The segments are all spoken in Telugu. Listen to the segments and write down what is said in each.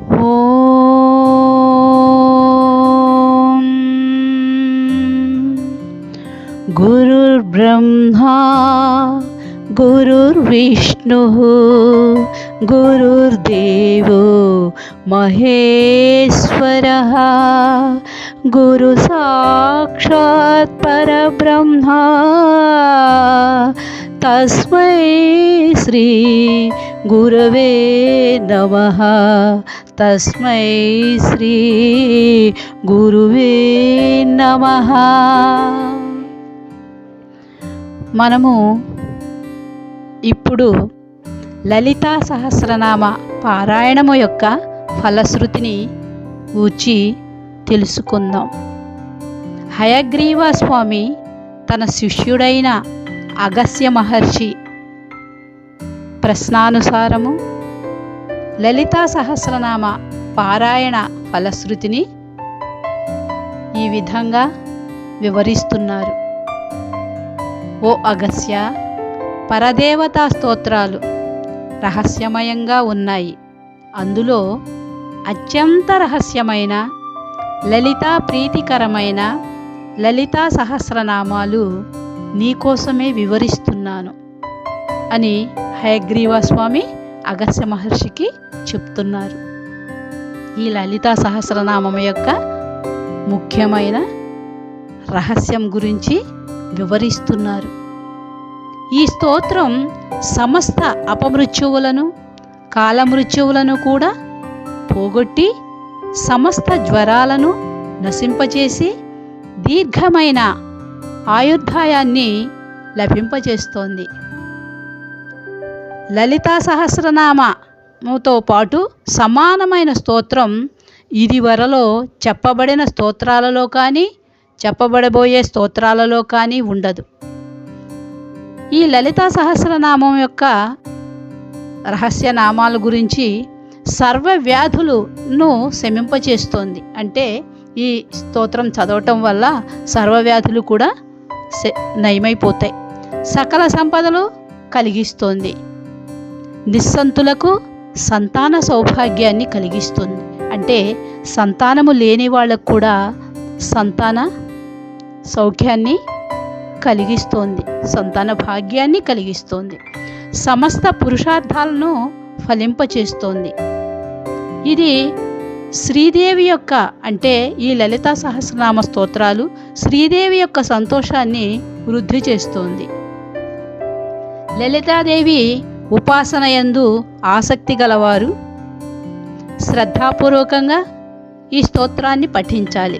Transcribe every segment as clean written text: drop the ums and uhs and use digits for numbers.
ఓం గురుర్బ్రహ్మా గురుర్విష్ణుః గురుర్దేవో మహేశ్వరః గురు సాక్షాత్ పరబ్రహ్మ తస్మై శ్రీ గురవే నమః. తస్మై శ్రీ గురువే నమః. మనము ఇప్పుడు లలితా సహస్రనామ పారాయణము యొక్క ఫలశ్రుతిని గూర్చి తెలుసుకుందాం. హయగ్రీవ స్వామి తన శిష్యుడైన అగస్త్య మహర్షి ప్రశ్నానుసారము లలితా సహస్రనామ పారాయణ ఫలశ్రుతిని ఈ విధంగా వివరిస్తున్నారు. ఓ అగస్త్య, పరదేవతా స్తోత్రాలు రహస్యమయంగా ఉన్నాయి. అందులో అత్యంత రహస్యమైన లలితా ప్రీతికరమైన లలితా సహస్రనామాలు నీకోసమే వివరిస్తున్నాను అని హయగ్రీవ స్వామి అగస్త్య మహర్షికి చెప్తున్నారు. ఈ లలితా సహస్రనామం యొక్క ముఖ్యమైన రహస్యం గురించి వివరిస్తున్నారు. ఈ స్తోత్రం సమస్త అపమృత్యువులను కాలమృత్యువులను కూడా పోగొట్టి సమస్త జ్వరాలను నశింపచేసి దీర్ఘమైన ఆయుర్దాయాన్ని లభింపజేస్తోంది. లలితా సహస్రనామముతో పాటు సమానమైన స్తోత్రం ఇదివరలో చెప్పబడిన స్తోత్రాలలో కానీ చెప్పబడబోయే స్తోత్రాలలో కానీ ఉండదు. ఈ లలితా సహస్రనామం యొక్క రహస్య నామాల గురించి సర్వ వ్యాధులను శమింపచేస్తోంది. అంటే ఈ స్తోత్రం చదవటం వల్ల సర్వవ్యాధులు కూడా నయమైపోతాయి. సకల సంపదలు కలిగిస్తోంది. నిస్సంతులకు సంతాన సౌభాగ్యాన్ని కలిగిస్తుంది. అంటే సంతానము లేని వాళ్ళకు కూడా సంతాన సౌఖ్యాన్ని కలిగిస్తోంది, సంతాన భాగ్యాన్ని కలిగిస్తోంది, సమస్త పురుషార్థాలను ఫలింపచేస్తోంది. ఇది శ్రీదేవి యొక్క అంటే ఈ లలితా సహస్రనామ స్తోత్రాలు శ్రీదేవి యొక్క సంతోషాన్ని వృద్ధి చేస్తోంది. లలితాదేవి ఉపాసన యందు ఆసక్తి గలవారు శ్రద్ధాపూర్వకంగా ఈ స్తోత్రాన్ని పఠించాలి.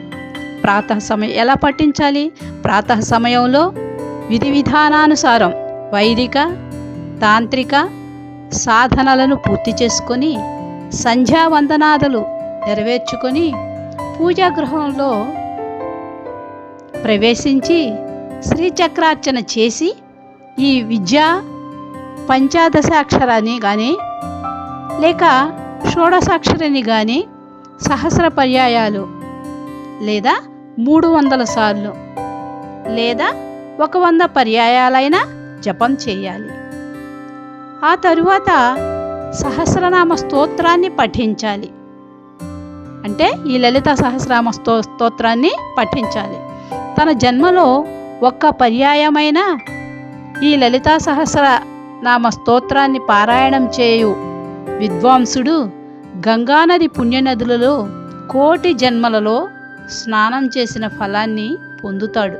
ఎలా పఠించాలి? ప్రాతః సమయంలో విధి విధానానుసారం వైదిక తాంత్రిక సాధనలను పూర్తి చేసుకొని సంధ్యావందనాదులు నెరవేర్చుకొని పూజాగృహంలో ప్రవేశించి శ్రీచక్రార్చన చేసి ఈ విద్యా పంచాదశాక్షరాన్ని కానీ లేక షోడశాక్షరిని కానీ సహస్ర పర్యాయాలు లేదా 300 సార్లు లేదా 100 పర్యాయాలైనా జపం చేయాలి. ఆ తరువాత సహస్రనామ స్తోత్రాన్ని పఠించాలి. అంటే ఈ లలిత సహస్రనామ స్తోత్రాన్ని పఠించాలి. తన జన్మలో ఒక్క పర్యాయమైన ఈ లలితా సహస్రనామ స్తోత్రాన్ని పారాయణం చేయు విద్వాంసుడు గంగానది పుణ్యనదులలో కోటి జన్మలలో స్నానం చేసిన ఫలాన్ని పొందుతాడు.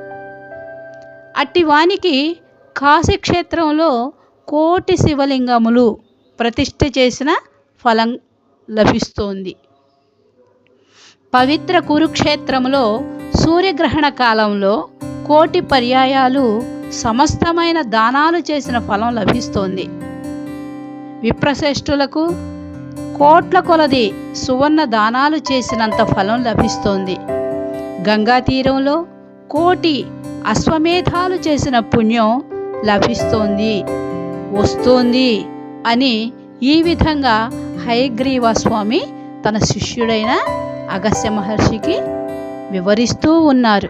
అట్టివానికి కాశీక్షేత్రంలో కోటి శివలింగములు ప్రతిష్ఠ చేసిన ఫలం లభిస్తోంది. పవిత్ర కురుక్షేత్రములో సూర్యగ్రహణ కాలంలో కోటి పర్యాయాలు సమస్తమైన దానాలు చేసిన ఫలం లభిస్తోంది. విప్రశ్రేష్ఠులకు కోట్ల కొలది సువర్ణ దానాలు చేసినంత ఫలం లభిస్తోంది. గంగా తీరంలో కోటి అశ్వమేధాలు చేసిన పుణ్యం లభిస్తోంది వస్తోంది అని ఈ విధంగా హయగ్రీవ స్వామి తన శిష్యుడైన అగస్త్య మహర్షికి వివరిస్తూ ఉన్నారు.